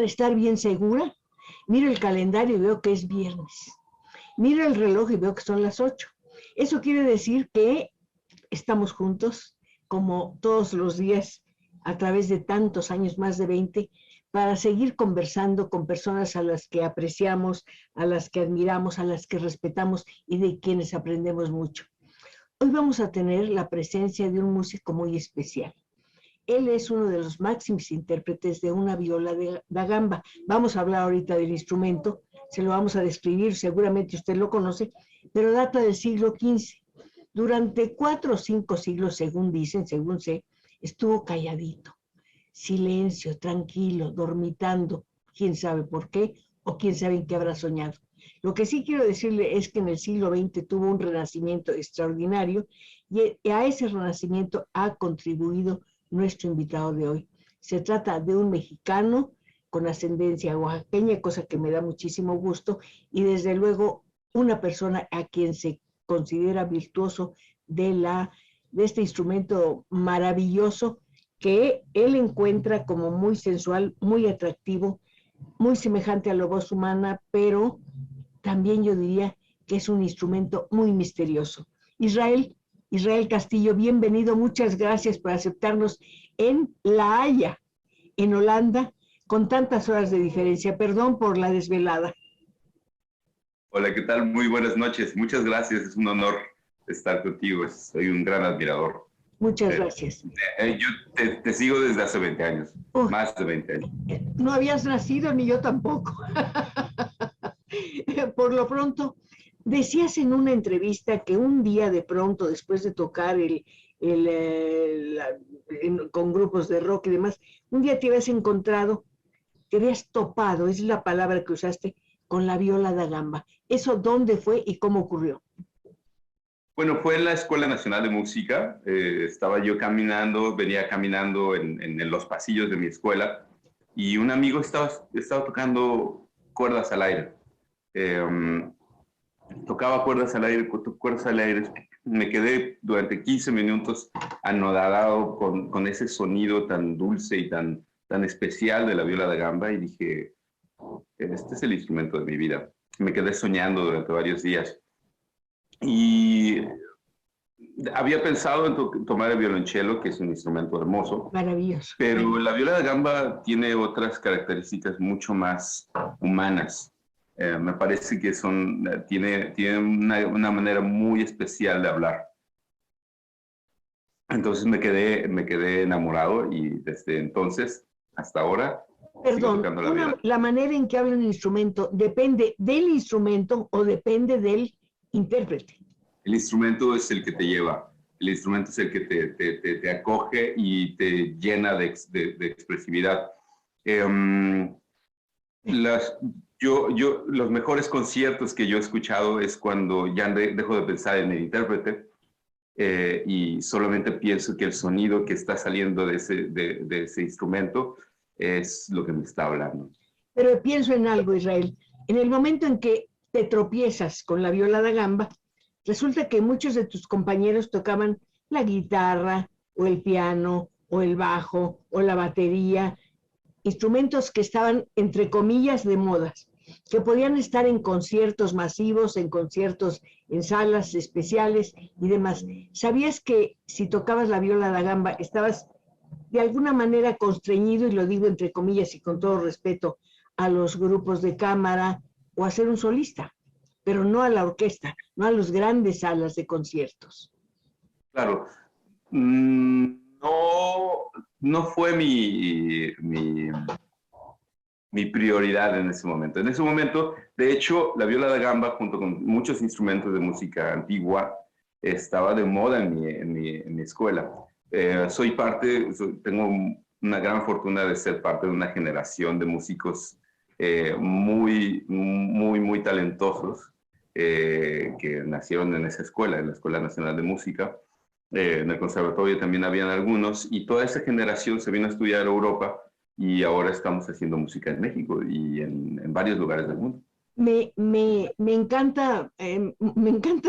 para estar bien segura, miro el calendario y veo que es viernes. Miro el reloj y veo que son las 8. Eso quiere decir que estamos juntos, como todos los días, a través de tantos años, más de 20, para seguir conversando con personas a las que apreciamos, a las que admiramos, a las que respetamos y de quienes aprendemos mucho. Hoy vamos a tener la presencia de un músico muy especial. Él es uno de los máximos intérpretes de una viola da gamba. Vamos a hablar ahorita del instrumento, se lo vamos a describir, seguramente usted lo conoce, pero data del siglo XV. Durante 4 o 5 siglos, según dicen, según sé, estuvo calladito, silencio, tranquilo, dormitando, quién sabe por qué, o quién sabe en qué habrá soñado. Lo que sí quiero decirle es que en el siglo XX tuvo un renacimiento extraordinario y a ese renacimiento ha contribuido nuestro invitado de hoy. Se trata de un mexicano con ascendencia oaxaqueña, cosa que me da muchísimo gusto, y desde luego una persona a quien se considera virtuoso de este instrumento maravilloso que él encuentra como muy sensual, muy atractivo, muy semejante a la voz humana, pero también yo diría que es un instrumento muy misterioso. Israel Castillo, bienvenido, muchas gracias por aceptarnos en La Haya, en Holanda, con tantas horas de diferencia. Perdón por la desvelada. Hola, ¿qué tal? Muy buenas noches. Muchas gracias. Es un honor estar contigo. Soy un gran admirador. Muchas gracias. Yo te sigo desde hace 20 años, más de 20 años. No habías nacido ni yo tampoco. Por lo pronto, decías en una entrevista que un día de pronto, después de tocar con grupos de rock y demás, un día te habías encontrado, te habías topado, es la palabra que usaste, con la viola da gamba. ¿Eso dónde fue y cómo ocurrió? Bueno, fue en la Escuela Nacional de Música. Estaba yo caminando, venía caminando en los pasillos de mi escuela y un amigo estaba tocando cuerdas al aire. Tocaba cuerdas al aire. Me quedé durante 15 minutos anodado con ese sonido tan dulce y tan especial de la viola da gamba y dije, este es el instrumento de mi vida. Me quedé soñando durante varios días. Y había pensado en tomar el violonchelo, que es un instrumento hermoso. Maravilloso. Pero la viola da gamba tiene otras características mucho más humanas. Me parece que tiene una manera muy especial de hablar. Entonces me quedé enamorado y desde entonces hasta ahora sigo tocando la viola. La manera en que habla un instrumento depende del instrumento o depende del intérprete. El instrumento es el que te lleva, el instrumento es el que te acoge y te llena de expresividad. Los mejores conciertos que yo he escuchado es cuando ya dejo de pensar en el intérprete y solamente pienso que el sonido que está saliendo de ese instrumento es lo que me está hablando. Pero pienso en algo, Israel. En el momento en que te tropiezas con la viola da gamba, resulta que muchos de tus compañeros tocaban la guitarra o el piano o el bajo o la batería, instrumentos que estaban entre comillas de modas, que podían estar en conciertos masivos, en conciertos en salas especiales y demás. ¿Sabías que si tocabas la viola da gamba estabas de alguna manera constreñido, y lo digo entre comillas y con todo respeto, a los grupos de cámara o a ser un solista, pero no a la orquesta, no a las grandes salas de conciertos? Claro, no fue mi prioridad en ese momento. En ese momento, de hecho, la viola da gamba, junto con muchos instrumentos de música antigua, estaba de moda en mi escuela. Tengo una gran fortuna de ser parte de una generación de músicos muy talentosos que nacieron en esa escuela, en la Escuela Nacional de Música. En el conservatorio también habían algunos, y toda esa generación se vino a estudiar a Europa, y ahora estamos haciendo música en México y en varios lugares del mundo. Me encantan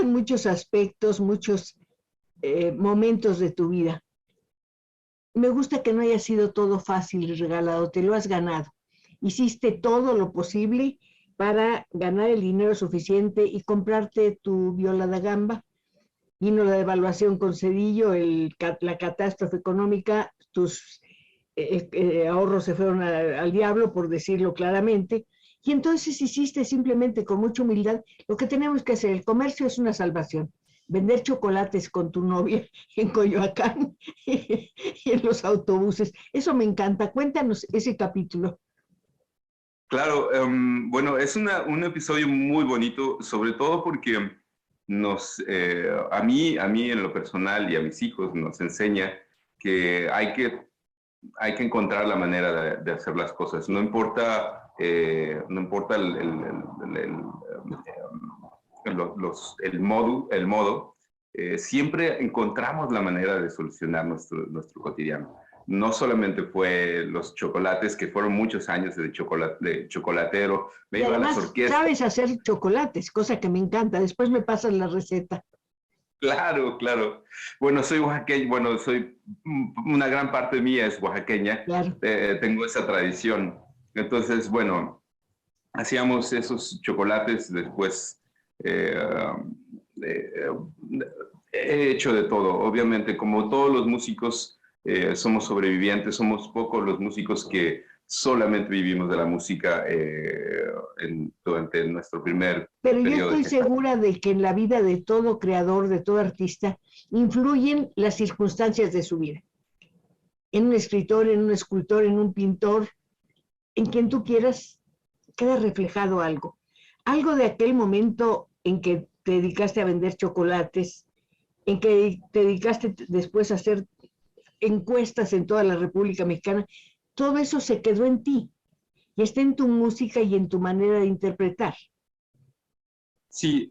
muchos aspectos, muchos momentos de tu vida. Me gusta que no haya sido todo fácil y regalado, te lo has ganado. hiciste todo lo posible para ganar el dinero suficiente y comprarte tu viola da gamba. Vino la devaluación con Cedillo, la catástrofe económica, tus ahorros se fueron al diablo, por decirlo claramente, y entonces hiciste simplemente con mucha humildad lo que tenemos que hacer. El comercio es una salvación. Vender chocolates con tu novia en Coyoacán y en los autobuses. Eso me encanta. Cuéntanos ese capítulo. Claro, bueno, es un episodio muy bonito, sobre todo porque a mí en lo personal y a mis hijos nos enseña que hay que encontrar la manera de hacer las cosas. No importa, no importa el modo, siempre encontramos la manera de solucionar nuestro cotidiano. No solamente fue los chocolates, que fueron muchos años de chocolatero. Me Y iba a las además orquestas. sabes hacer chocolates, cosa que me encanta. Después me pasas la receta. Claro, claro. Bueno, soy oaxaqueño, una gran parte mía es oaxaqueña. Claro. Tengo esa tradición. Entonces, bueno, hacíamos esos chocolates, después eh, eh, he hecho de todo. Obviamente, como todos los músicos, somos sobrevivientes, somos pocos los músicos que solamente vivimos de la música durante nuestro primer Pero yo periodo. estoy segura de que en la vida de todo creador, de todo artista, influyen las circunstancias de su vida. En un escritor, en un escultor, en un pintor, en quien tú quieras, queda reflejado algo. Algo de aquel momento en que te dedicaste a vender chocolates, en que te dedicaste después a hacer encuestas en toda la República Mexicana, todo eso se quedó en ti y está en tu música y en tu manera de interpretar. Sí,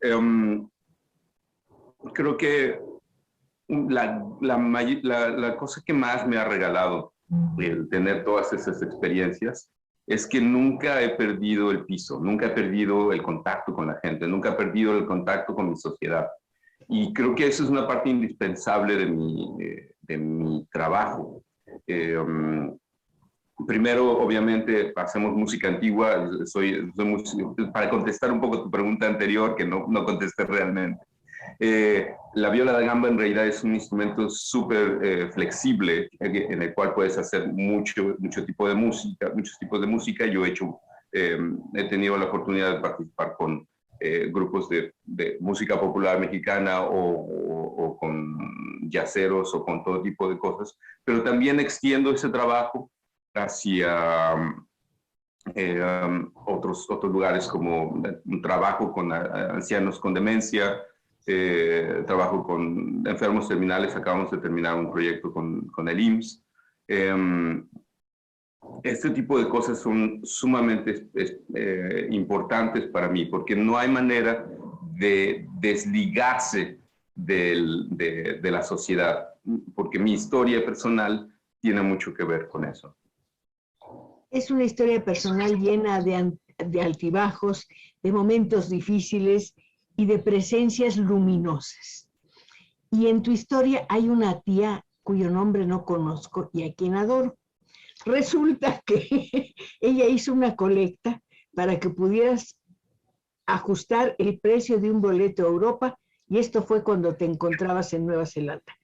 creo que la cosa que más me ha regalado el tener todas esas experiencias es que nunca he perdido el piso, nunca he perdido el contacto con la gente, nunca he perdido el contacto con mi sociedad. Y creo que eso es una parte indispensable de mi trabajo. Primero, obviamente, hacemos música antigua. Para contestar un poco tu pregunta anterior, que no contesté realmente. La viola da gamba en realidad es un instrumento súper flexible en el cual puedes hacer mucho tipo de música, muchos tipos de música. Yo he tenido la oportunidad de participar con grupos de música popular mexicana o con yaceros o con todo tipo de cosas, pero también extiendo ese trabajo hacia otros lugares, como un trabajo con ancianos con demencia, trabajo con enfermos terminales. Acabamos de terminar un proyecto con el IMSS. Este tipo de cosas son sumamente importantes para mí, porque no hay manera de desligarse de la sociedad, porque mi historia personal tiene mucho que ver con eso. Es una historia personal llena de altibajos, de momentos difíciles y de presencias luminosas. Y en tu historia hay una tía cuyo nombre no conozco y a quien adoro. Resulta que ella hizo una colecta para que pudieras ajustar el precio de un boleto a Europa, y esto fue cuando te encontrabas en Nueva Zelanda.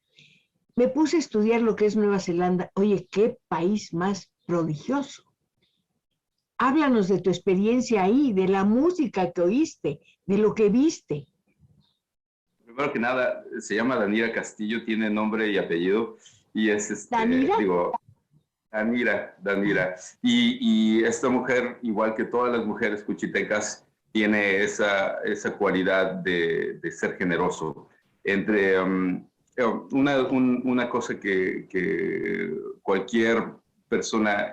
Me puse a estudiar lo que es Nueva Zelanda. Oye, qué país más prodigioso. Háblanos de tu experiencia ahí, de la música que oíste, de lo que viste. Primero que nada, se llama Danira Castillo, tiene nombre y apellido, y es ¿Danira? Danira. Y esta mujer, igual que todas las mujeres cuchitecas, tiene esa cualidad de ser generoso. Una cosa que cualquier persona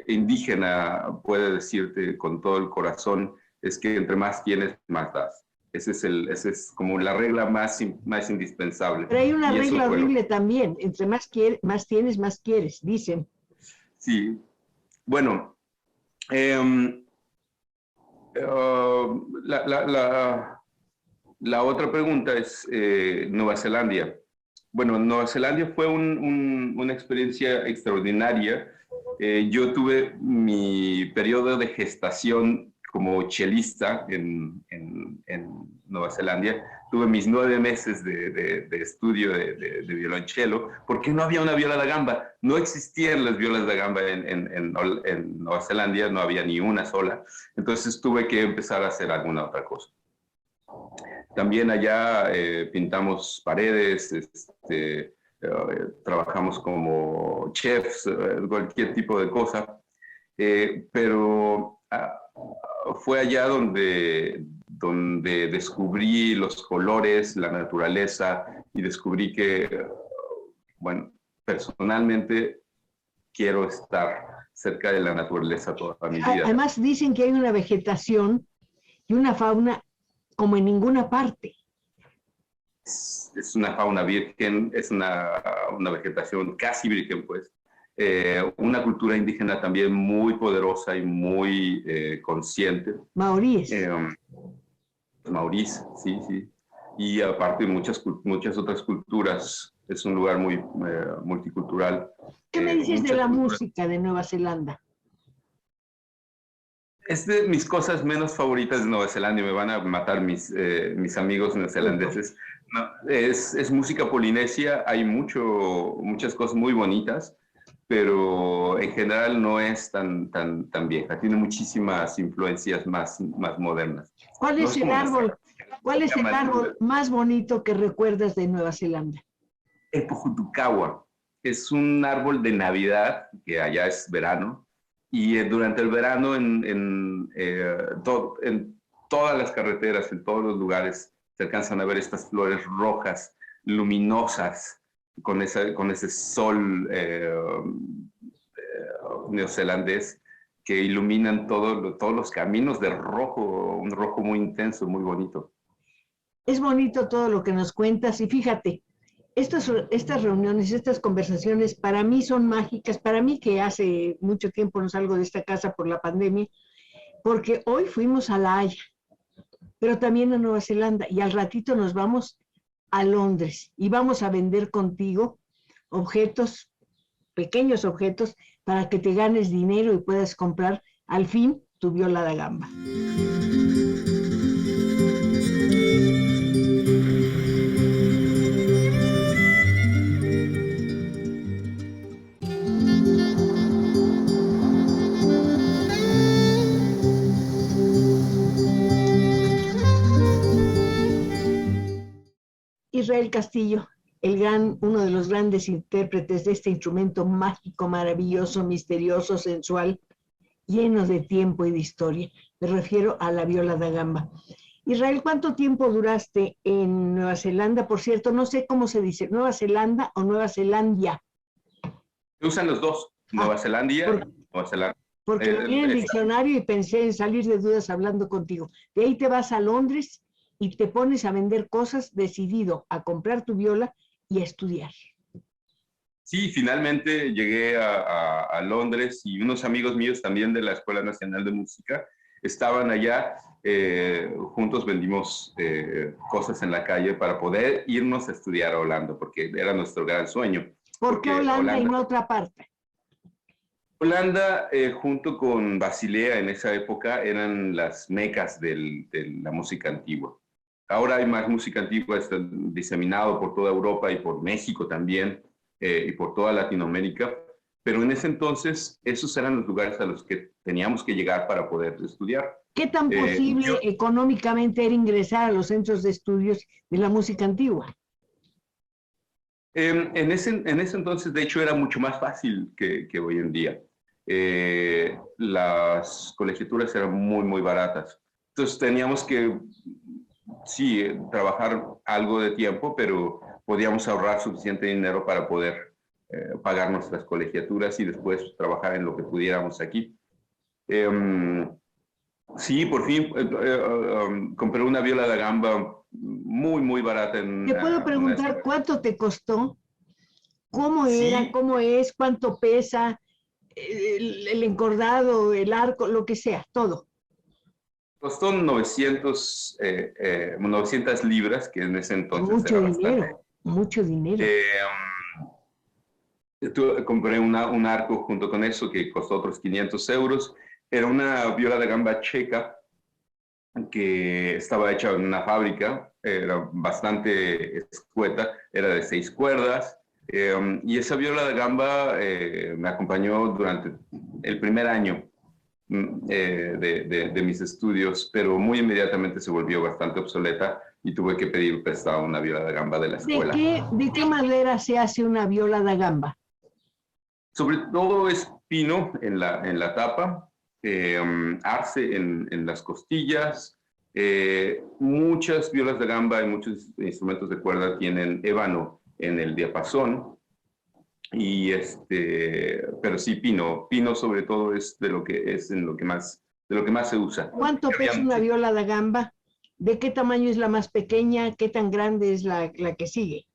indígena puede decirte con todo el corazón es que entre más tienes, más das. Esa es como la regla más indispensable. Pero hay una regla horrible también. Entre más tienes, más quieres, dicen. Sí. Bueno, la otra pregunta es Nueva Zelanda. Bueno, Nueva Zelanda fue una experiencia extraordinaria Yo tuve mi periodo de gestación como chelista en Nueva Zelanda. Tuve mis 9 meses de estudio de violonchelo, porque no había una viola da gamba. No existían las violas da gamba en Nueva Zelanda, no había ni una sola. Entonces tuve que empezar a hacer alguna otra cosa. También allá pintamos paredes, trabajamos como chefs, cualquier tipo de cosa, pero fue allá donde descubrí los colores, la naturaleza, y descubrí que, bueno, personalmente quiero estar cerca de la naturaleza toda mi vida. Además dicen que hay una vegetación y una fauna como en ninguna parte. Es una fauna virgen, es una vegetación casi virgen, pues. Una cultura indígena también muy poderosa y muy consciente. Maoríes. Maoríes, sí, sí. Y aparte muchas otras culturas. Es un lugar muy multicultural. ¿Qué me dices de la música de Nueva Zelanda? Es de mis cosas menos favoritas de Nueva Zelanda y me van a matar mis amigos neozelandeses. No, es música polinesia, hay muchas cosas muy bonitas, pero en general no es tan vieja, tiene muchísimas influencias más modernas. ¿Cuál es el árbol más bonito que recuerdas de Nueva Zelanda? El Pujutukawa. Es un árbol de Navidad, que allá es verano, y durante el verano en todas las carreteras, en todos los lugares, se alcanzan a ver estas flores rojas, luminosas, con ese sol neozelandés que iluminan todos los caminos de rojo, un rojo muy intenso, muy bonito. Es bonito todo lo que nos cuentas y fíjate, estas reuniones, estas conversaciones para mí son mágicas, para mí que hace mucho tiempo no salgo de esta casa por la pandemia, porque hoy fuimos a La Haya, pero también a Nueva Zelanda y al ratito nos vamos a Londres y vamos a vender contigo objetos, pequeños objetos, para que te ganes dinero y puedas comprar al fin tu viola da gamba. Israel Castillo, uno de los grandes intérpretes de este instrumento mágico, maravilloso, misterioso, sensual, lleno de tiempo y de historia. Me refiero a la viola da gamba. Israel, ¿cuánto tiempo duraste en Nueva Zelanda? Por cierto, no sé cómo se dice, ¿Nueva Zelanda o Nueva Zelandia? Se usan los dos, Nueva Zelandia y Nueva Zelanda. Porque lo vi en el diccionario y pensé en salir de dudas hablando contigo. De ahí te vas a Londres y te pones a vender cosas decidido a comprar tu viola y a estudiar. Sí, finalmente llegué a Londres y unos amigos míos también de la Escuela Nacional de Música estaban allá. Juntos vendimos cosas en la calle para poder irnos a estudiar a Holanda, porque era nuestro gran sueño. ¿Por qué Holanda y no otra parte? Holanda, junto con Basilea en esa época, eran las mecas de la música antigua. Ahora hay más música antigua, está diseminado por toda Europa y por México también, y por toda Latinoamérica, pero en ese entonces esos eran los lugares a los que teníamos que llegar para poder estudiar. ¿Qué tan posible económicamente era ingresar a los centros de estudios de la música antigua? En ese entonces, de hecho, era mucho más fácil que hoy en día. Las colegiaturas eran muy baratas. Entonces teníamos que, sí, trabajar algo de tiempo, pero podíamos ahorrar suficiente dinero para poder pagar nuestras colegiaturas y después trabajar en lo que pudiéramos aquí. Sí, por fin compré una viola da gamba muy barata. ¿Te puedo preguntar cuánto te costó? ¿Cómo era? ¿Cómo es? ¿Cuánto pesa? El encordado, el arco, lo que sea, todo. Costó 900 libras, que en ese entonces mucho era dinero, bastante. Mucho dinero. Compré un arco junto con eso que costó otros 500 euros. Era una viola de gamba checa que estaba hecha en una fábrica, era bastante escueta, era de 6 cuerdas, y esa viola de gamba me acompañó durante el primer año de mis estudios, pero muy inmediatamente se volvió bastante obsoleta y tuve que pedir prestado una viola de gamba de la escuela. ¿De qué madera se hace una viola da gamba? Sobre todo es pino en la tapa, arce en las costillas. Muchas violas de gamba y muchos instrumentos de cuerda tienen ébano en el diapasón. Pero sí, pino sobre todo es de lo que más se usa. ¿Cuánto pesa una viola da gamba? ¿De qué tamaño es la más pequeña? ¿Qué tan grande es la que sigue?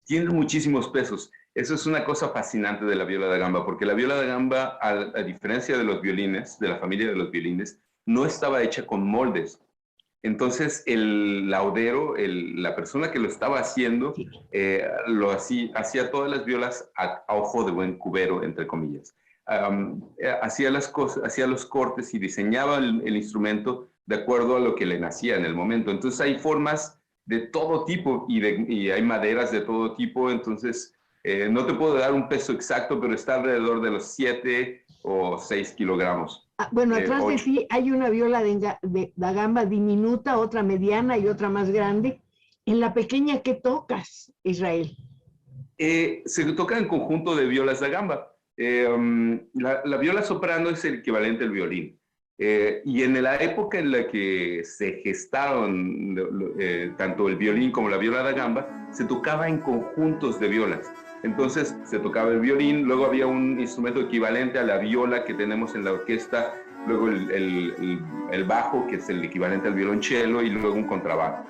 Tiene muchísimos pesos. Eso es una cosa fascinante de la viola da gamba, porque la viola da gamba, a diferencia de los violines, de la familia de los violines, no estaba hecha con moldes. Entonces, el laudero, la persona que lo estaba haciendo, hacía todas las violas a ojo de buen cubero, entre comillas. Hacía los cortes y diseñaba el instrumento de acuerdo a lo que le nacía en el momento. Entonces, hay formas de todo tipo y hay maderas de todo tipo. Entonces, no te puedo dar un peso exacto, pero está alrededor de los 7 o 6 kilogramos. Bueno, atrás de ti hay una viola da gamba diminuta, otra mediana y otra más grande. En la pequeña, ¿qué tocas, Israel? Se toca en conjunto de violas da gamba. La viola soprano es el equivalente al violín. Y en la época en la que se gestaron tanto el violín como la viola da gamba, se tocaba en conjuntos de violas. Entonces se tocaba el violín, luego había un instrumento equivalente a la viola que tenemos en la orquesta, luego el bajo, que es el equivalente al violonchelo, y luego un contrabajo.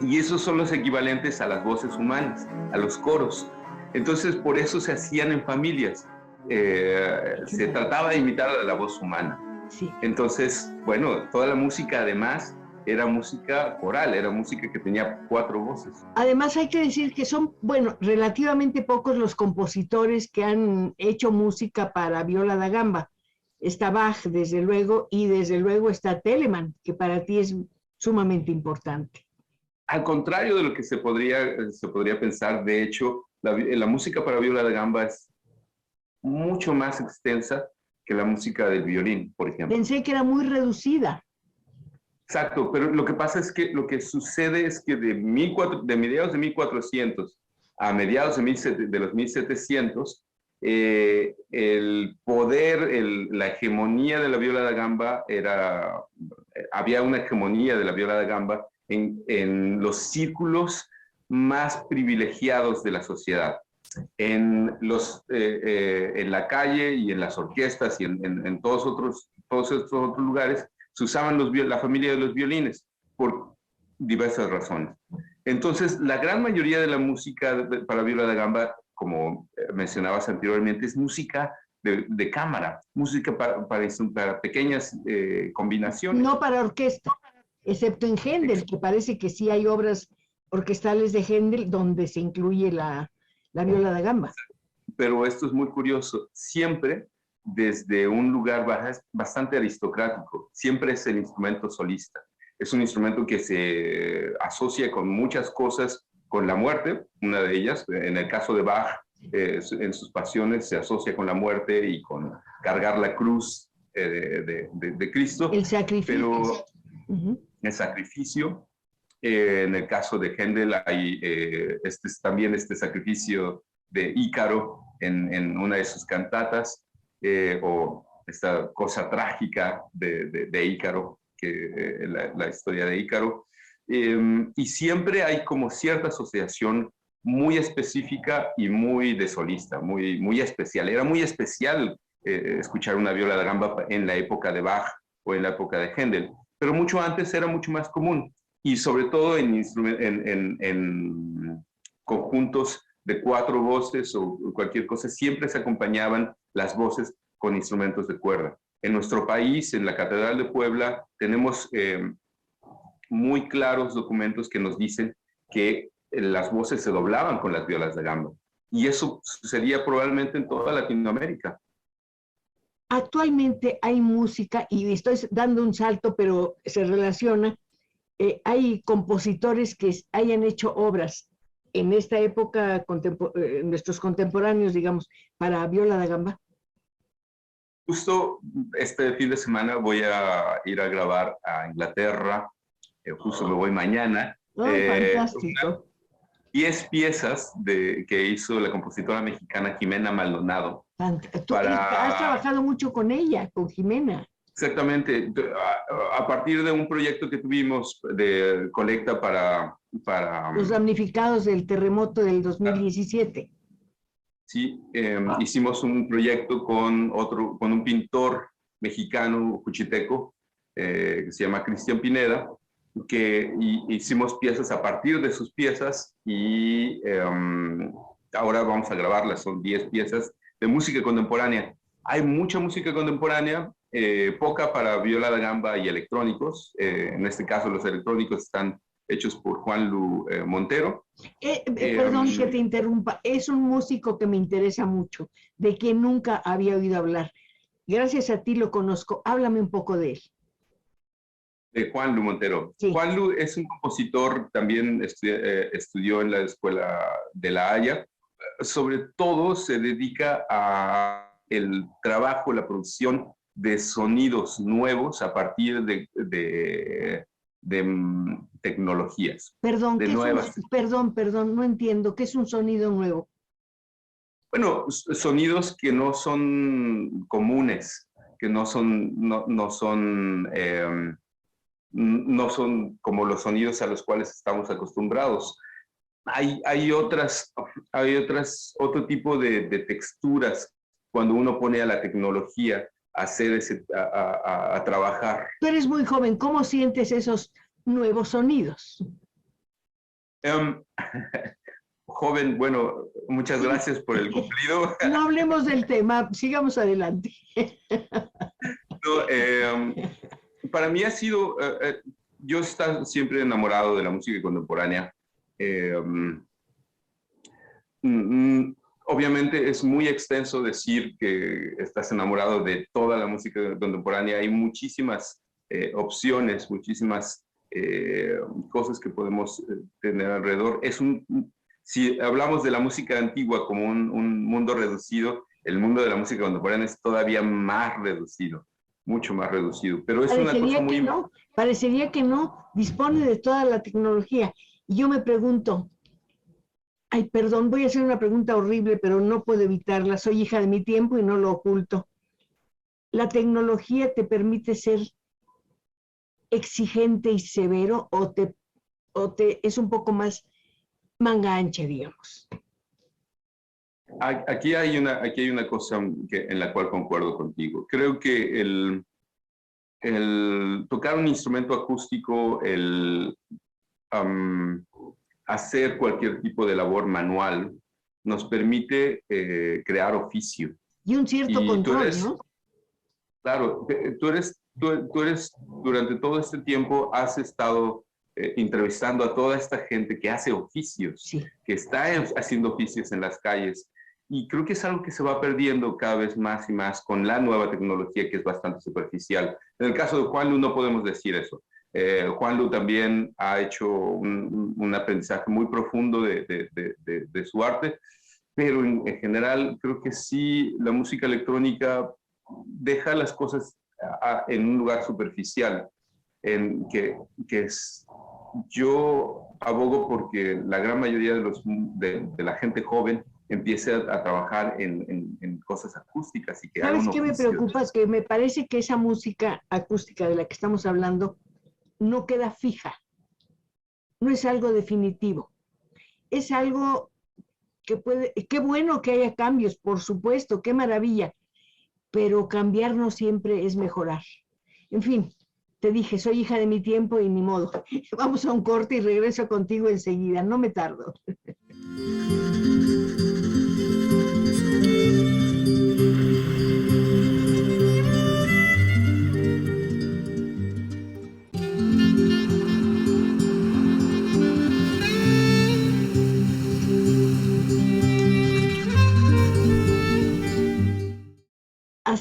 Y esos son los equivalentes a las voces humanas, a los coros. Entonces por eso se hacían en familias. Se trataba de imitar a la voz humana. Sí. Entonces, bueno, toda la música además era música coral, era música que tenía 4 voces. Además hay que decir que son, bueno, relativamente pocos los compositores que han hecho música para viola da gamba. Está Bach, desde luego, y desde luego está Telemann, que para ti es sumamente importante. Al contrario de lo que se podría pensar, de hecho, la música para viola da gamba es mucho más extensa que la música del violín, por ejemplo. Pensé que era muy reducida. Exacto, pero lo que pasa es que lo que sucede es que de mediados de 1400 a mediados de los 1700, el poder, la hegemonía de la viola da gamba había una hegemonía de la viola da gamba en los círculos más privilegiados de la sociedad. En la calle y en las orquestas y en todos estos otros lugares se usaban la familia de los violines por diversas razones. Entonces, la gran mayoría de la música para viola da gamba, como mencionabas anteriormente, es música de cámara, música para pequeñas combinaciones. No para orquesta, excepto en Händel, que parece que sí hay obras orquestales de Händel donde se incluye la viola da gamba. Pero esto es muy curioso, siempre desde un lugar bastante aristocrático, siempre es el instrumento solista. Es un instrumento que se asocia con muchas cosas, con la muerte, una de ellas, en el caso de Bach, en sus pasiones se asocia con la muerte y con cargar la cruz de Cristo. El sacrificio. Pero el sacrificio. En el caso de Händel hay también este sacrificio de Ícaro en una de sus cantatas, o esta cosa trágica de Ícaro, la historia de Ícaro. Y siempre hay como cierta asociación muy específica y muy de solista, muy especial. Era muy especial escuchar una viola da gamba en la época de Bach o en la época de Händel, pero mucho antes era mucho más común. Y sobre todo en conjuntos de 4 voces o cualquier cosa, siempre se acompañaban las voces con instrumentos de cuerda. En nuestro país, en la Catedral de Puebla, tenemos muy claros documentos que nos dicen que las voces se doblaban con las violas da gamba. y eso sucedía probablemente en toda Latinoamérica. Actualmente hay música, y estoy dando un salto, pero se relaciona, hay compositores que hayan hecho obras en esta época, nuestros contemporáneos, digamos, para viola da gamba. Justo este fin de semana voy a ir a grabar a Inglaterra, justo me voy mañana. Fantástico. 10 piezas que hizo la compositora mexicana Jimena Maldonado. Tú has trabajado mucho con ella, con Jimena. Exactamente. A partir de un proyecto que tuvimos de colecta para los damnificados del terremoto del 2017. Sí, hicimos un proyecto con un pintor mexicano, juchiteco, que se llama Cristian Pineda, que hicimos piezas a partir de sus piezas y ahora vamos a grabarlas, son 10 piezas de música contemporánea. Hay mucha música contemporánea, poca para viola da gamba y electrónicos. En este caso los electrónicos están hechos por Juanlu Montero. Perdón que te interrumpa, es un músico que me interesa mucho, de quien nunca había oído hablar. Gracias a ti lo conozco, háblame un poco de él. De Juanlu Montero. Sí. Juanlu es un compositor, también estudió en la Escuela de La Haya. Sobre todo se dedica a el trabajo, la producción de sonidos nuevos a partir de tecnologías. Perdón, perdón, no entiendo. ¿Qué es un sonido nuevo? Bueno, sonidos que no son comunes, que no son como los sonidos a los cuales estamos acostumbrados. Hay otro tipo de texturas cuando uno pone a la tecnología a trabajar. Tú eres muy joven, ¿cómo sientes esos nuevos sonidos? Joven, bueno, muchas gracias por el cumplido. No hablemos del tema, sigamos adelante. No, para mí ha sido, yo he estado siempre enamorado de la música contemporánea. Obviamente es muy extenso decir que estás enamorado de toda la música contemporánea. Hay muchísimas opciones, muchísimas cosas que podemos tener alrededor. Si hablamos de la música antigua como un mundo reducido, el mundo de la música contemporánea es todavía más reducido, mucho más reducido. Pero es una cosa muy... Parecería que no, dispone de toda la tecnología. Y yo me pregunto, ay, perdón, voy a hacer una pregunta horrible, pero no puedo evitarla. Soy hija de mi tiempo y no lo oculto. ¿La tecnología te permite ser exigente y severo o es un poco más manga ancha, digamos? Aquí hay una cosa en la cual concuerdo contigo. Creo que el tocar un instrumento acústico, hacer cualquier tipo de labor manual, nos permite crear oficio. Y un cierto control, ¿no? Claro, tú eres, durante todo este tiempo has estado entrevistando a toda esta gente que hace oficios, sí, que está haciendo oficios en las calles. Y creo que es algo que se va perdiendo cada vez más y más con la nueva tecnología, que es bastante superficial. En el caso de Juanlu no podemos decir eso. Juanlu también ha hecho un aprendizaje muy profundo de su arte, pero en general creo que sí, la música electrónica deja las cosas en un lugar superficial, en yo abogo porque la gran mayoría de la gente joven empiece a trabajar en cosas acústicas y que ¿Sabes qué me preocupa? Es que me parece que esa música acústica de la que estamos hablando no queda fija, no es algo definitivo, es algo que qué bueno que haya cambios, por supuesto, qué maravilla, pero cambiar no siempre es mejorar. En fin, te dije, soy hija de mi tiempo y ni modo. Vamos a un corte y regreso contigo enseguida, no me tardo.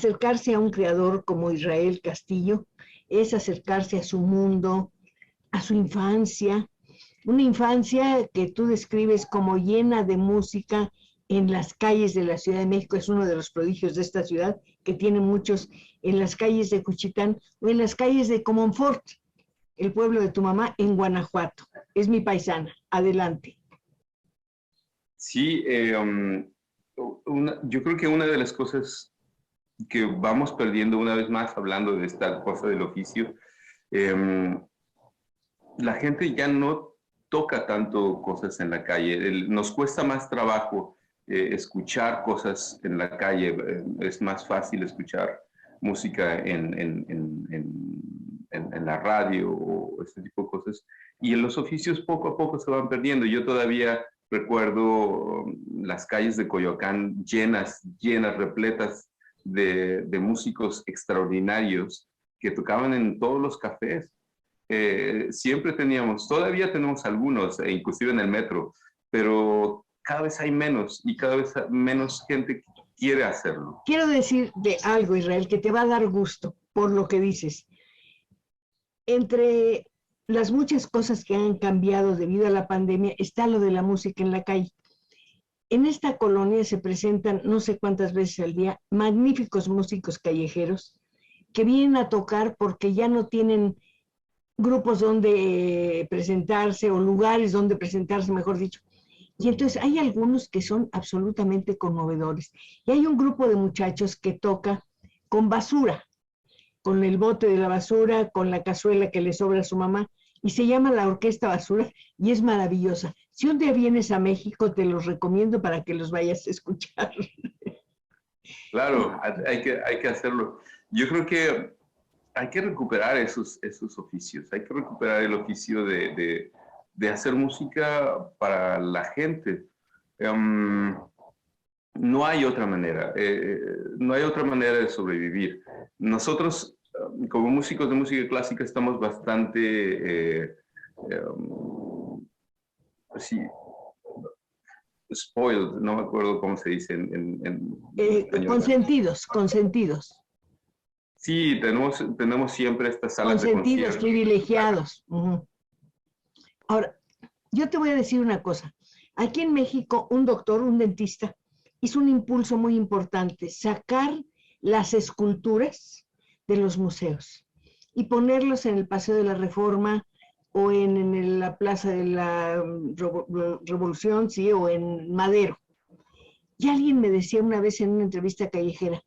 acercarse a un creador como Israel Castillo es acercarse a su mundo, a su infancia, una infancia que tú describes como llena de música en las calles de la Ciudad de México. Es uno de los prodigios de esta ciudad, que tiene muchos en las calles de Cuchitán o en las calles de Comonfort, el pueblo de tu mamá, en Guanajuato. Es mi paisana. Adelante. Sí, yo creo que una de las cosas que vamos perdiendo una vez más, hablando de esta cosa del oficio, la gente ya no toca tanto cosas en la calle. Nos cuesta más trabajo escuchar cosas en la calle. Es más fácil escuchar música en la radio o este tipo de cosas. Y en los oficios poco a poco se van perdiendo. Yo todavía recuerdo las calles de Coyoacán llenas, repletas de músicos extraordinarios que tocaban en todos los cafés. Siempre todavía tenemos algunos, inclusive en el metro, pero cada vez hay menos y cada vez menos gente que quiere hacerlo. Quiero decir de algo, Israel, que te va a dar gusto por lo que dices. Entre las muchas cosas que han cambiado debido a la pandemia está lo de la música en la calle. En esta colonia se presentan no sé cuántas veces al día magníficos músicos callejeros que vienen a tocar porque ya no tienen grupos donde presentarse o lugares donde presentarse, mejor dicho. Y entonces hay algunos que son absolutamente conmovedores. Y hay un grupo de muchachos que toca con basura, con el bote de la basura, con la cazuela que le sobra a su mamá, y se llama la Orquesta Basura, y es maravillosa. Si un día vienes a México, te los recomiendo para que los vayas a escuchar. Claro, hay que hacerlo. Yo creo que hay que recuperar esos oficios, hay que recuperar el oficio de hacer música para la gente. No hay otra manera, no hay otra manera de sobrevivir. Nosotros, como músicos de música clásica, estamos bastante, sí, spoiled, no me acuerdo cómo se dice en español. Consentidos. Sí, tenemos siempre estas salas de conciertos. Consentidos, privilegiados. Ahora, yo te voy a decir una cosa. Aquí en México, un doctor, un dentista, hizo un impulso muy importante, sacar las esculturas de los museos y ponerlos en el Paseo de la Reforma o en la Plaza de la Revolución, sí, o en Madero. Y alguien me decía una vez en una entrevista callejera,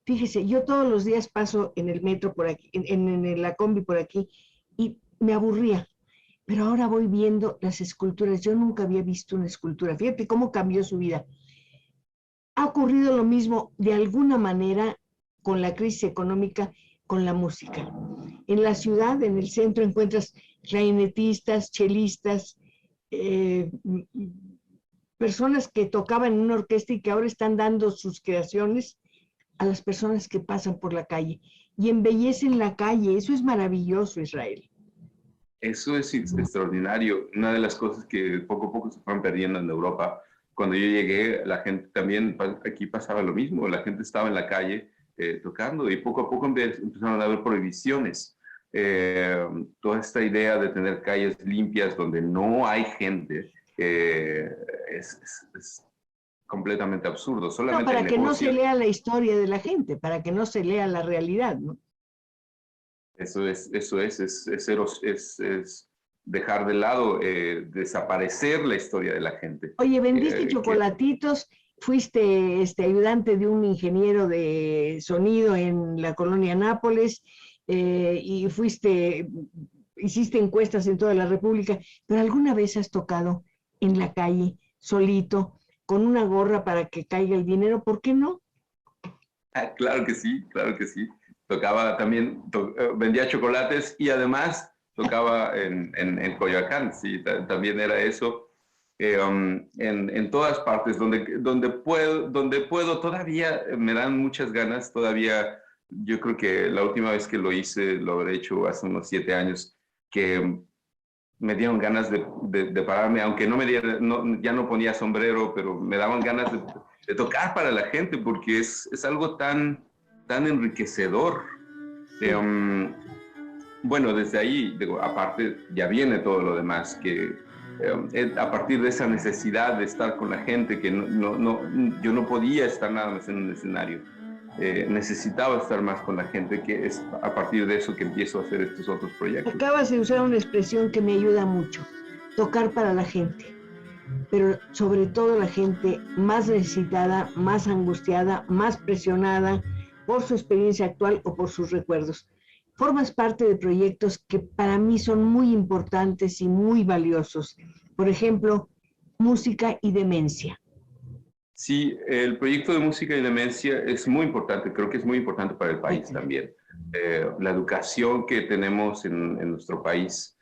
fíjese, yo todos los días paso en el metro por aquí, en la combi por aquí, y me aburría. Pero ahora voy viendo las esculturas. Yo nunca había visto una escultura. Fíjate cómo cambió su vida. Ha ocurrido lo mismo de alguna manera con la crisis económica, con la música. En la ciudad, en el centro, encuentras clarinetistas, chelistas, personas que tocaban en una orquesta y que ahora están dando sus creaciones a las personas que pasan por la calle y embellecen la calle. Eso es maravilloso, Israel. Eso es extraordinario. Una de las cosas que poco a poco se fueron perdiendo en Europa. Cuando yo llegué, la gente también, aquí pasaba lo mismo. La gente estaba en la calle tocando y poco a poco empezaron a haber prohibiciones. Toda esta idea de tener calles limpias donde no hay gente es completamente absurdo. Solamente no, para que no se lea la historia de la gente, para que no se lea la realidad, ¿no? Eso es dejar de lado, desaparecer la historia de la gente. Oye, vendiste chocolatitos, fuiste ayudante de un ingeniero de sonido en la colonia Nápoles, y hiciste encuestas en toda la República, pero ¿alguna vez has tocado en la calle, solito, con una gorra para que caiga el dinero? ¿Por qué no? Claro que sí, claro que sí. Tocaba también, vendía chocolates y además tocaba en Coyoacán, sí, también era eso. En todas partes, donde puedo, todavía me dan muchas ganas, todavía, yo creo que la última vez que lo hice, lo habré hecho hace unos 7 años, que me dieron ganas de pararme, aunque ya no ponía sombrero, pero me daban ganas de tocar para la gente, porque es algo tan tan enriquecedor. Bueno, desde ahí, digo, aparte ya viene todo lo demás, que a partir de esa necesidad de estar con la gente, que yo no podía estar nada más en un escenario. Necesitaba estar más con la gente, que es a partir de eso que empiezo a hacer estos otros proyectos. Acabas de usar una expresión que me ayuda mucho, tocar para la gente, pero sobre todo la gente más necesitada, más angustiada, más presionada por su experiencia actual o por sus recuerdos. Formas parte de proyectos que para mí son muy importantes y muy valiosos. Por ejemplo, música y demencia. Sí, el proyecto de música y demencia es muy importante, creo que es muy importante para el país también. La educación que tenemos en nuestro país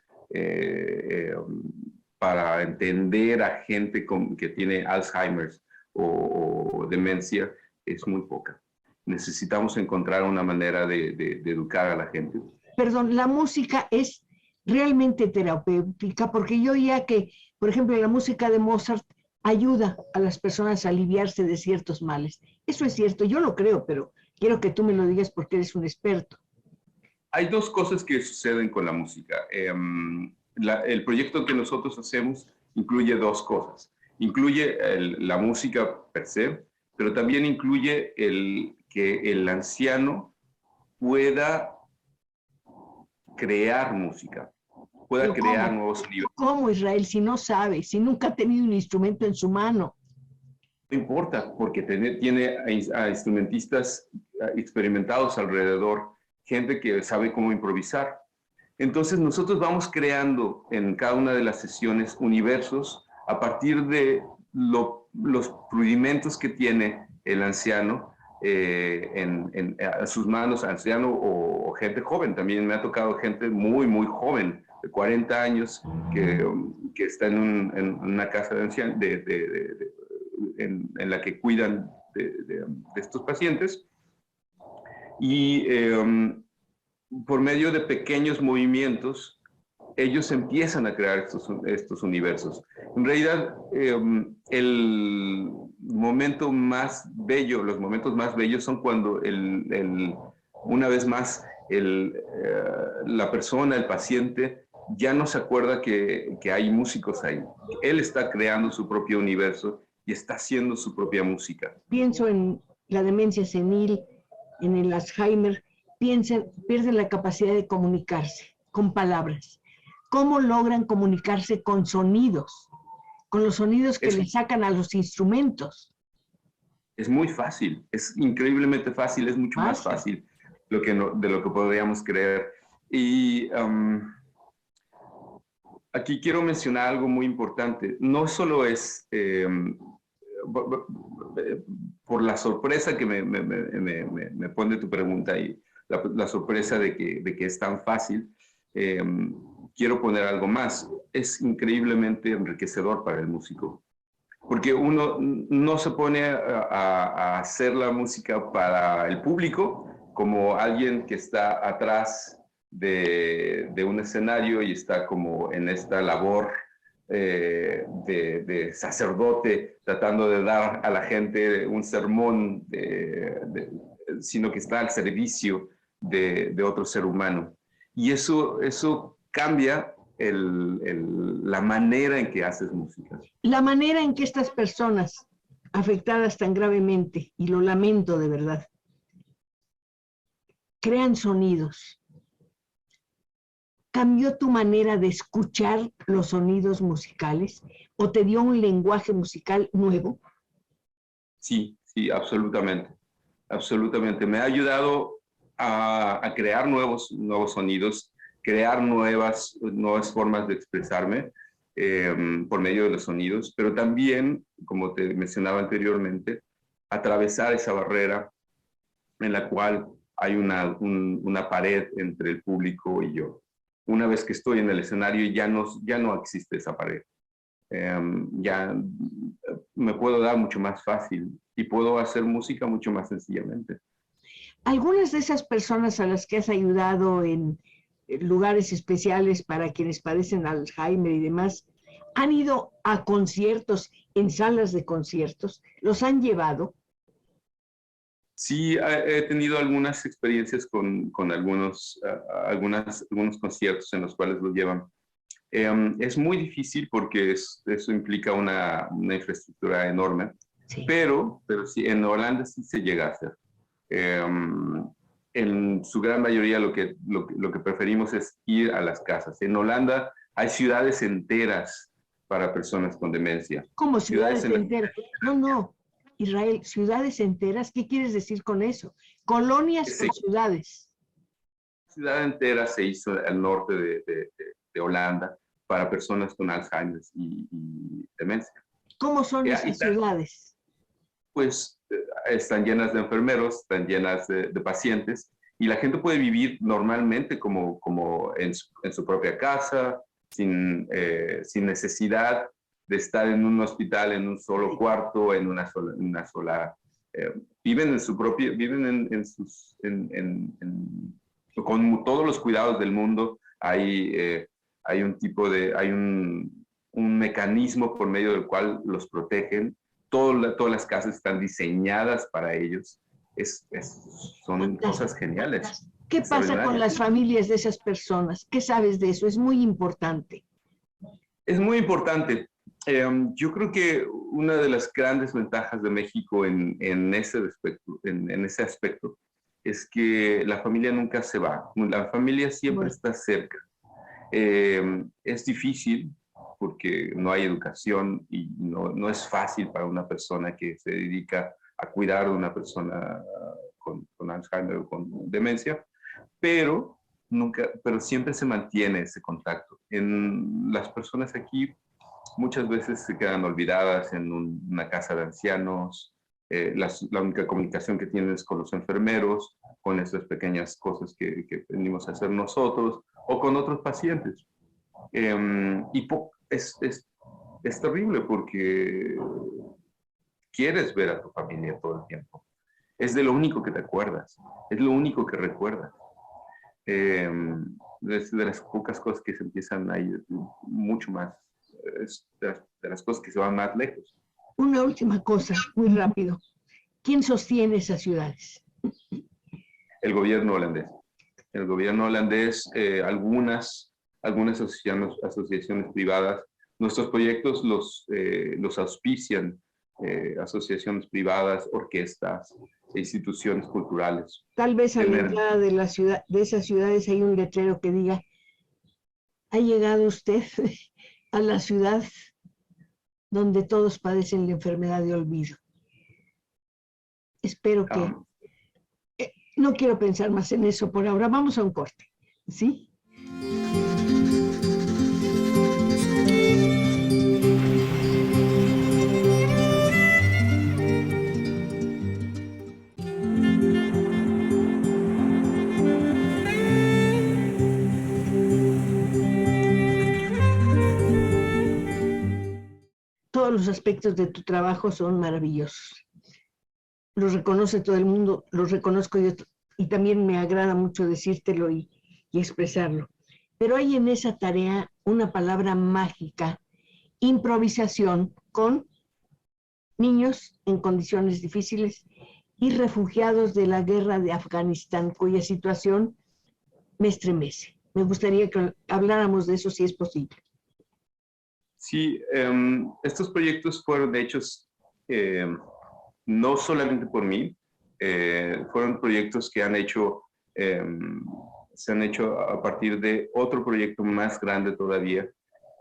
para entender a gente que tiene Alzheimer o demencia es muy poca. Necesitamos encontrar una manera de educar a la gente. Perdón, la música es realmente terapéutica, porque yo oía que, por ejemplo, la música de Mozart ayuda a las personas a aliviarse de ciertos males. Eso es cierto, yo lo creo, pero quiero que tú me lo digas porque eres un experto. Hay dos cosas que suceden con la música. El proyecto que nosotros hacemos incluye dos cosas. Incluye la música per se, pero también incluye que el anciano pueda crear música, pueda crear nuevos sonidos. ¿Cómo, Israel, si no sabe, si nunca ha tenido un instrumento en su mano? No importa, porque tiene a instrumentistas experimentados alrededor, gente que sabe cómo improvisar. Entonces nosotros vamos creando en cada una de las sesiones universos a partir de los rudimentos que tiene el anciano a sus manos, anciano o gente joven. También me ha tocado gente muy, muy joven, de 40 años, que está en una casa de ancianos, en la que cuidan de estos pacientes. Y por medio de pequeños movimientos, ellos empiezan a crear estos universos. En realidad, el momento más bello, los momentos más bellos son cuando una vez más la persona, el paciente, ya no se acuerda que hay músicos ahí. Él está creando su propio universo y está haciendo su propia música. Pienso en la demencia senil, en el Alzheimer, pierden la capacidad de comunicarse con palabras. ¿Cómo logran comunicarse con sonidos? Con los sonidos que le sacan a los instrumentos. Es muy fácil, es increíblemente fácil, es mucho más fácil de lo que podríamos creer. Y aquí quiero mencionar algo muy importante. No solo es por la sorpresa que me pone tu pregunta y la sorpresa de que es tan fácil, quiero poner algo más. Es increíblemente enriquecedor para el músico, porque uno no se pone a hacer la música para el público como alguien que está atrás de un escenario y está como en esta labor de sacerdote tratando de dar a la gente un sermón, sino que está al servicio de otro ser humano. Y eso cambia la manera en que haces música. La manera en que estas personas afectadas tan gravemente, y lo lamento de verdad, crean sonidos. ¿Cambió tu manera de escuchar los sonidos musicales o te dio un lenguaje musical nuevo? Sí, absolutamente. Absolutamente. Me ha ayudado a crear nuevos sonidos, crear nuevas formas de expresarme por medio de los sonidos, pero también, como te mencionaba anteriormente, atravesar esa barrera en la cual hay una pared entre el público y yo. Una vez que estoy en el escenario ya no existe esa pared. Ya me puedo dar mucho más fácil y puedo hacer música mucho más sencillamente. Algunas de esas personas a las que has ayudado en lugares especiales para quienes padecen Alzheimer y demás, han ido a conciertos, en salas de conciertos, los han llevado. Sí, he tenido algunas experiencias con algunos conciertos en los cuales los llevan. Es muy difícil porque eso implica una infraestructura enorme, Sí. pero sí, en Holanda sí se llega a hacer. En su gran mayoría lo que preferimos es ir a las casas. En Holanda hay ciudades enteras para personas con demencia. ¿Cómo ciudades Ciudades enteras? No, no, Israel, ciudades enteras, ¿qué quieres decir con eso? ¿Colonias o ciudades? Ciudad entera se hizo al norte de Holanda para personas con Alzheimer y demencia. ¿Cómo son esas ciudades? Pues están llenas de enfermeros, están llenas de pacientes, y la gente puede vivir normalmente como en su propia casa, sin necesidad de estar en un hospital, en un solo cuarto, en una sola viven en su propia, viven con todos los cuidados del mundo. Hay un mecanismo por medio del cual los protegen. Todas las casas están diseñadas para ellos. Son cosas geniales. ¿Qué pasa con las familias de esas personas? ¿Qué sabes de eso? Es muy importante. Es muy importante. Yo creo que una de las grandes ventajas de México en ese aspecto es que la familia nunca se va. La familia siempre está cerca. Es difícil porque no hay educación y no es fácil para una persona que se dedica a cuidar de una persona con Alzheimer o con demencia, pero siempre se mantiene ese contacto. Las personas aquí muchas veces se quedan olvidadas en una casa de ancianos. La única comunicación que tienen es con los enfermeros, con esas pequeñas cosas que venimos a hacer nosotros o con otros pacientes. Es terrible porque quieres ver a tu familia todo el tiempo. Es de lo único que te acuerdas, es lo único que recuerdas. Es de las pocas cosas que se empiezan a ir mucho más, de las cosas que se van más lejos. Una última cosa, muy rápido. ¿Quién sostiene esas ciudades? El gobierno holandés. El gobierno holandés, algunas asociaciones privadas. Nuestros proyectos los auspician asociaciones privadas, orquestas, instituciones culturales. Tal vez a la entrada de esas ciudades hay un letrero que diga: ¿ha llegado usted a la ciudad donde todos padecen la enfermedad de olvido? Espero que... no quiero pensar más en eso por ahora. Vamos a un corte, ¿sí? Todos los aspectos de tu trabajo son maravillosos. Los reconoce todo el mundo, los reconozco yo, y también me agrada mucho decírtelo y expresarlo. Pero hay en esa tarea una palabra mágica: improvisación con niños en condiciones difíciles y refugiados de la guerra de Afganistán, cuya situación me estremece. Me gustaría que habláramos de eso, si es posible. Sí, estos proyectos fueron hechos no solamente por mí, fueron proyectos que se han hecho a partir de otro proyecto más grande todavía,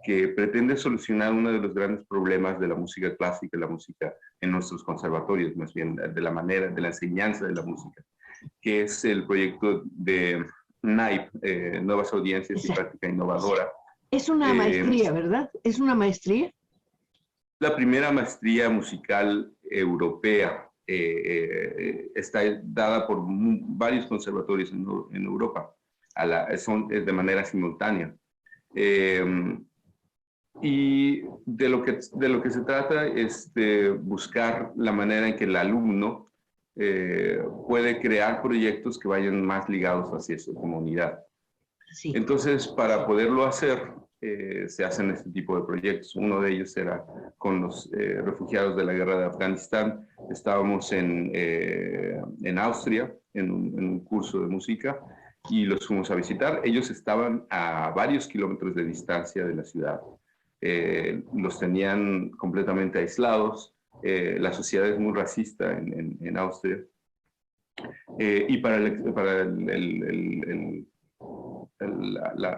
que pretende solucionar uno de los grandes problemas de la música clásica, la música en nuestros conservatorios, más bien de la enseñanza de la música, que es el proyecto de NAIP, Nuevas Audiencias y Práctica Innovadora. Es una maestría, ¿verdad? ¿Es una maestría? La primera maestría musical europea. Está dada por varios conservatorios en Europa, son de manera simultánea. Y de lo que se trata es de buscar la manera en que el alumno puede crear proyectos que vayan más ligados hacia su comunidad. Sí. Entonces, para poderlo hacer, se hacen este tipo de proyectos. Uno de ellos era con los refugiados de la guerra de Afganistán, Estábamos en Austria, en un curso de música, y los fuimos a visitar. Ellos estaban a varios kilómetros de distancia de la ciudad. Los tenían completamente aislados. La sociedad es muy racista en Austria. Y para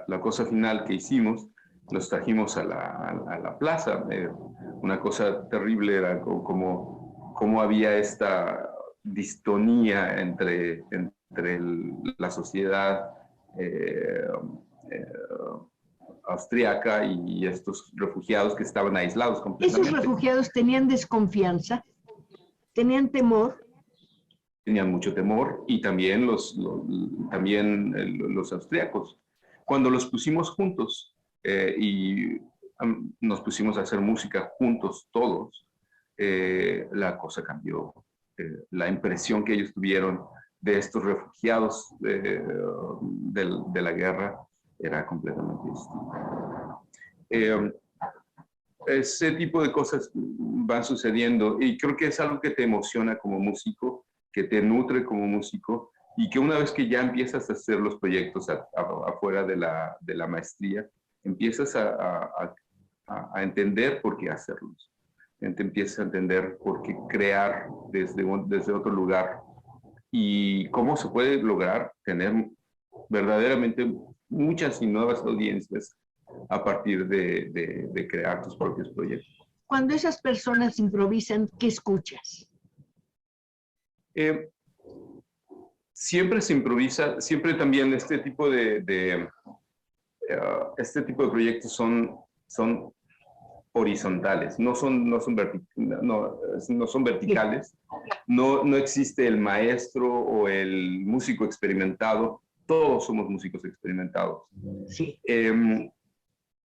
la cosa final que hicimos, los trajimos a la plaza. Una cosa terrible era cómo había esta distonía entre la sociedad austriaca y estos refugiados que estaban aislados completamente. ¿Esos refugiados tenían desconfianza? ¿Tenían temor? Tenían mucho temor, y también los austriacos. Cuando los pusimos juntos y nos pusimos a hacer música juntos todos, la cosa cambió. La impresión que ellos tuvieron de estos refugiados de la guerra era completamente distinta. Ese tipo de cosas van sucediendo, y creo que es algo que te emociona como músico, que te nutre como músico, y que una vez que ya empiezas a hacer los proyectos afuera de la maestría, empiezas a entender por qué hacerlos. Empiezas a entender por qué crear desde otro lugar, y cómo se puede lograr tener verdaderamente muchas y nuevas audiencias a partir de crear tus propios proyectos. Cuando esas personas improvisan, ¿qué escuchas? Siempre se improvisa, siempre también este tipo de proyectos son horizontales, no son verticales. No existe el maestro o el músico experimentado, todos somos músicos experimentados. Sí.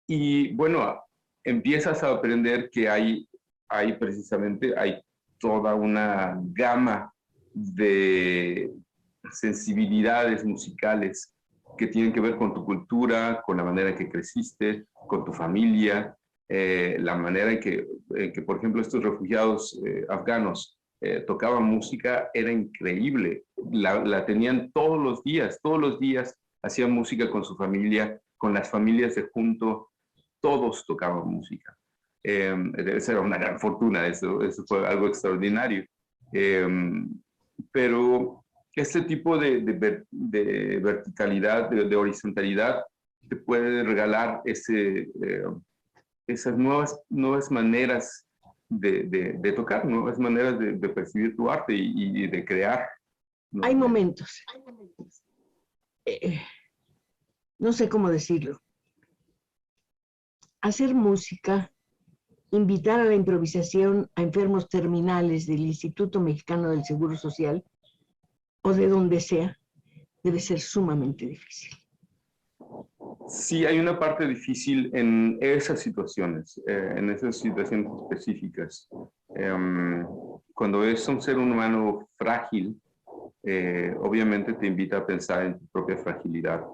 Y bueno, empiezas a aprender que hay toda una gama de sensibilidades musicales que tienen que ver con tu cultura, con la manera en que creciste, con tu familia, la manera en que, por ejemplo, estos refugiados afganos tocaban música era increíble. La tenían todos los días hacían música con su familia, con las familias de junto, todos tocaban música. Esa era una gran fortuna, eso fue algo extraordinario. Pero este tipo de verticalidad, de horizontalidad, te puede regalar esas nuevas maneras de tocar, nuevas maneras de percibir tu arte y de crear. ¿No? Hay momentos. No sé cómo decirlo. Hacer música, invitar a la improvisación a enfermos terminales del Instituto Mexicano del Seguro Social o de donde sea, debe ser sumamente difícil. Sí, hay una parte difícil en esas situaciones específicas. Cuando es un ser humano frágil, obviamente te invita a pensar en tu propia fragilidad.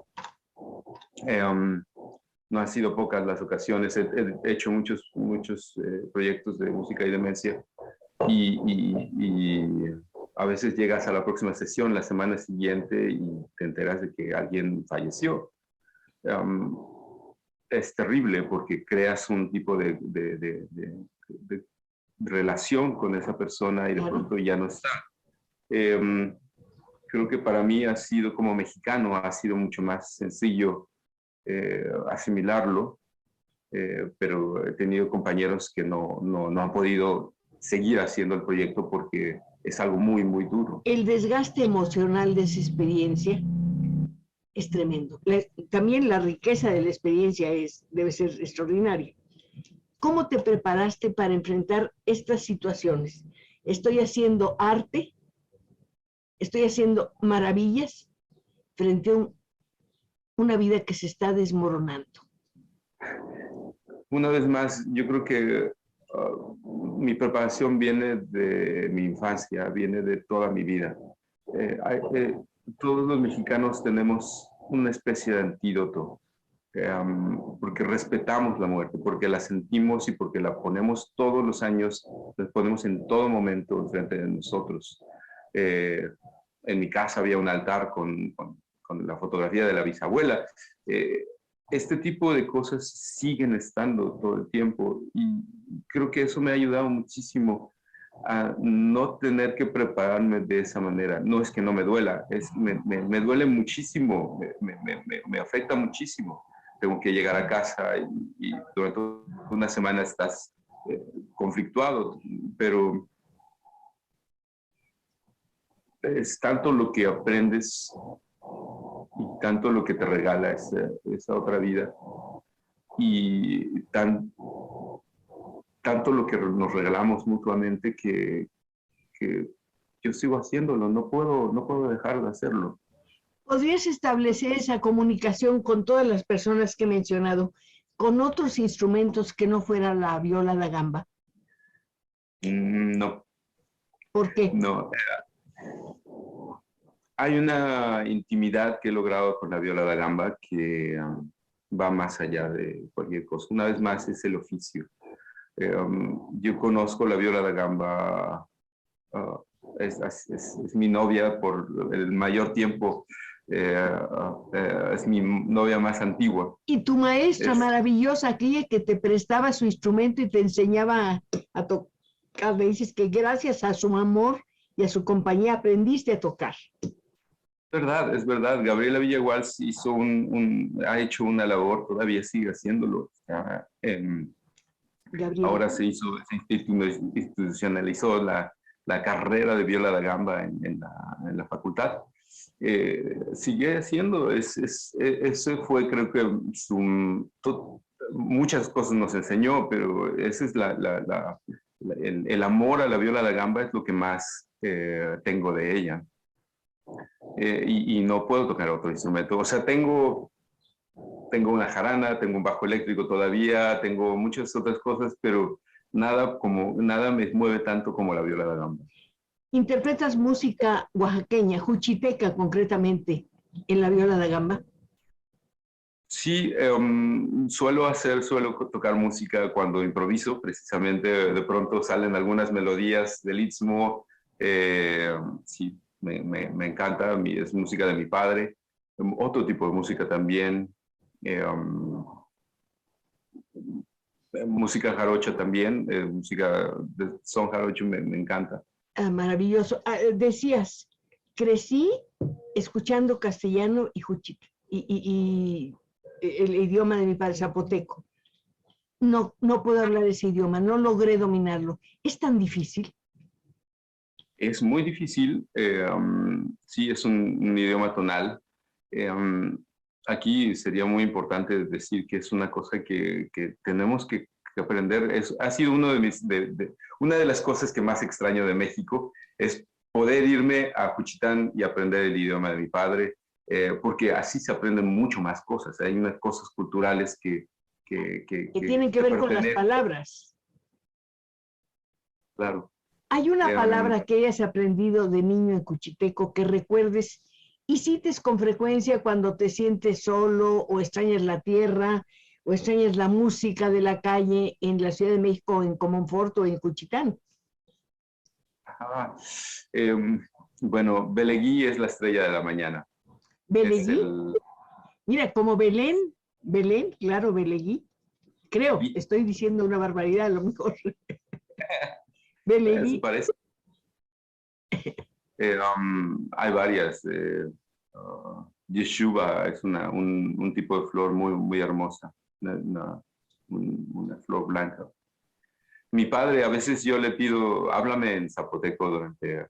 No han sido pocas las ocasiones, he hecho muchos proyectos de música y demencia, y a veces llegas a la próxima sesión la semana siguiente y te enteras de que alguien falleció. Es terrible porque creas un tipo de relación con esa persona y de pronto ya no está. Creo que para mí como mexicano, ha sido mucho más sencillo asimilarlo, pero he tenido compañeros que no han podido seguir haciendo el proyecto porque es algo muy, muy duro. El desgaste emocional de esa experiencia es tremendo. También la riqueza de la experiencia debe ser extraordinaria. ¿Cómo te preparaste para enfrentar estas situaciones? Estoy haciendo arte, estoy haciendo maravillas frente a una vida que se está desmoronando. Una vez más, yo creo que mi preparación viene de mi infancia, viene de toda mi vida. Todos los mexicanos tenemos una especie de antídoto porque respetamos la muerte, porque la sentimos y porque la ponemos todos los años, la ponemos en todo momento frente de nosotros. En mi casa había un altar con la fotografía de la bisabuela. Este tipo de cosas siguen estando todo el tiempo y creo que eso me ha ayudado muchísimo a no tener que prepararme de esa manera. No es que no me duela, me duele muchísimo, me afecta muchísimo. Tengo que llegar a casa y durante una semana estás conflictuado, pero es tanto lo que aprendes y tanto lo que te regala esa otra vida y tanto lo que nos regalamos mutuamente que yo sigo haciéndolo, no puedo dejar de hacerlo. ¿Podrías establecer esa comunicación con todas las personas que he mencionado, con otros instrumentos que no fuera la viola da gamba? No. ¿Por qué? No. Hay una intimidad que he logrado con la viola da gamba que va más allá de cualquier cosa. Una vez más es el oficio. Yo conozco la viola da gamba, es mi novia por el mayor tiempo, es mi novia más antigua. Y tu maestra maravillosa, aquella que te prestaba su instrumento y te enseñaba a tocar, me dices que gracias a su amor y a su compañía aprendiste a tocar. Es verdad. Gabriela Villaguas ha hecho una labor, todavía sigue haciéndolo. Ahora se institucionalizó la carrera de viola da gamba en la facultad. Sigue haciendo, ese fue, creo que, muchas cosas nos enseñó, pero ese es el amor a la viola da gamba es lo que más tengo de ella. Y no puedo tocar otro instrumento. O sea, tengo una jarana, tengo un bajo eléctrico todavía, tengo muchas otras cosas, pero nada me mueve tanto como la viola da gamba. ¿Interpretas música oaxaqueña, juchiteca concretamente, en la viola da gamba? Sí, suelo tocar música cuando improviso, precisamente de pronto salen algunas melodías del istmo. Sí, me encanta, es música de mi padre, otro tipo de música también, música jarocha también, música de son jarocho me encanta. Ah, maravilloso. Decías, crecí escuchando castellano y juchite, y el idioma de mi padre, zapoteco. No puedo hablar ese idioma, no logré dominarlo. ¿Es tan difícil? Es muy difícil, sí, es un idioma tonal. Aquí sería muy importante decir que es una cosa que tenemos que aprender. Ha sido una de las cosas que más extraño de México, es poder irme a Juchitán y aprender el idioma de mi padre, porque así se aprenden mucho más cosas. Hay unas cosas culturales que tienen que ver con las palabras. Claro. ¿Hay una palabra que hayas aprendido de niño en cuchiteco que recuerdes y cites con frecuencia cuando te sientes solo o extrañas la tierra o extrañas la música de la calle en la Ciudad de México, en Comonfort o en Cuchitán? Bueno, Belegui es la estrella de la mañana. ¿Belegui? Mira, como Belén, claro, Belegui. Creo, estoy diciendo una barbaridad a lo mejor. Belegui. Parece. Hay varias. Yeshuba es un tipo de flor muy, muy hermosa, una flor blanca. Mi padre, a veces yo le pido, háblame en zapoteco durante,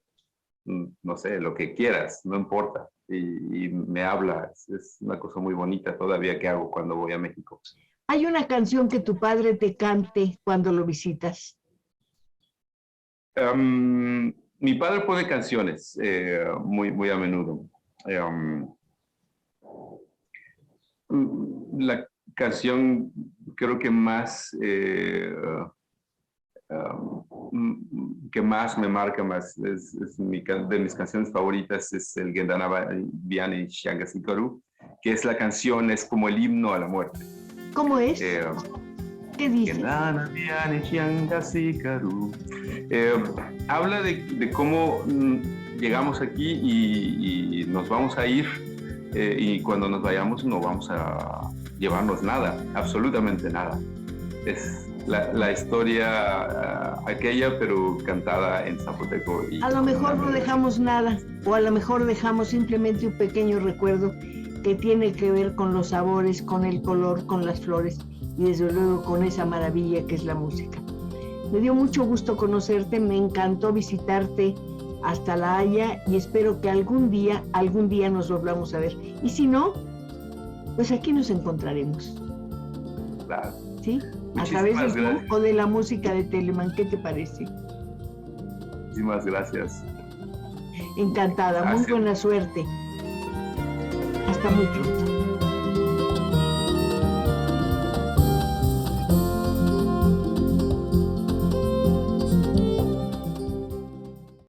no sé, lo que quieras, no importa. Y me habla, es una cosa muy bonita todavía que hago cuando voy a México. ¿Hay una canción que tu padre te cante cuando lo visitas? Mi padre pone canciones muy, muy a menudo. La canción creo que más que más me marca más de mis canciones favoritas es el Gendana Viane Shangasikaru, que es la canción, es como el himno a la muerte. ¿Cómo es? ¿Qué dice? Habla de cómo llegamos aquí y nos vamos a ir, y cuando nos vayamos no vamos a llevarnos nada, absolutamente nada. Es la historia aquella, pero cantada en zapoteco. A lo mejor no dejamos nada, o a lo mejor dejamos simplemente un pequeño recuerdo que tiene que ver con los sabores, con el color, con las flores y desde luego con esa maravilla que es la música. Me dio mucho gusto conocerte, me encantó visitarte hasta La Haya y espero que algún día nos volvamos a ver. Y si no, pues aquí nos encontraremos. Claro. ¿Sí? A través de Zoom o de la música de Telemann. ¿Qué te parece? Muchísimas gracias. Encantada, muy buena suerte. Hasta muy pronto.